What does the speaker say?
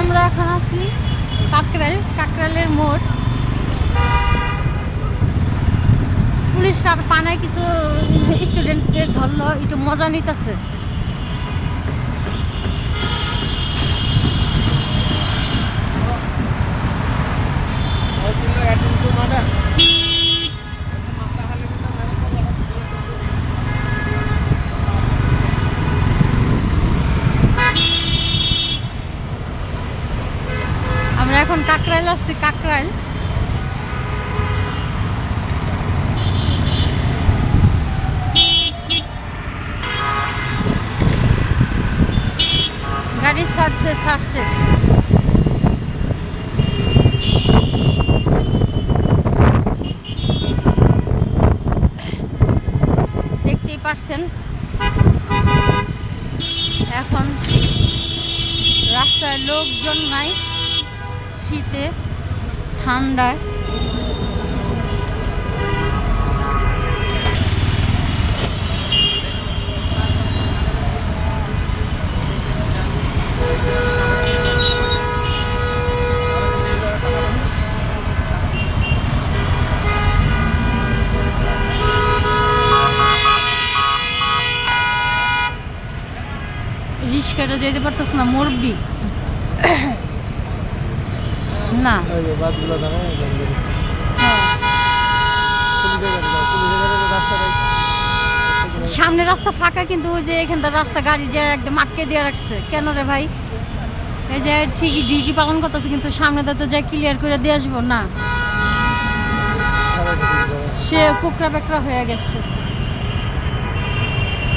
আমরা এখন আছি কাকরাইলের মোড়। পুলিশ আর পানায় কিছু স্টুডেন্টদের ধরলো, একটু মজা নিতেছে। আমরা এখন কাকরাইল আসছি, কাকরাইল। গাড়ি ছাড়ছে দেখতেই পারছেন। এখন রাস্তায় লোকজন নাই, শীতে ঠান্ডায়। রিস্কাটা যেতে পারতেছ না, মরবি না। সামনে রাস্তা ফাঁকা, কিন্তু ওই যে এখানটা রাস্তা গাড়ি যে একদম আটকে দিয়ে রাখছে। কেন রে ভাই? এই যে ঠিকই ডিউটি পালন করতেছে, কিন্তু সামনে তো যাই ক্লিয়ার করে দিয়ে আসবো না, সে কুকরা বেকরা হয়ে গেছে।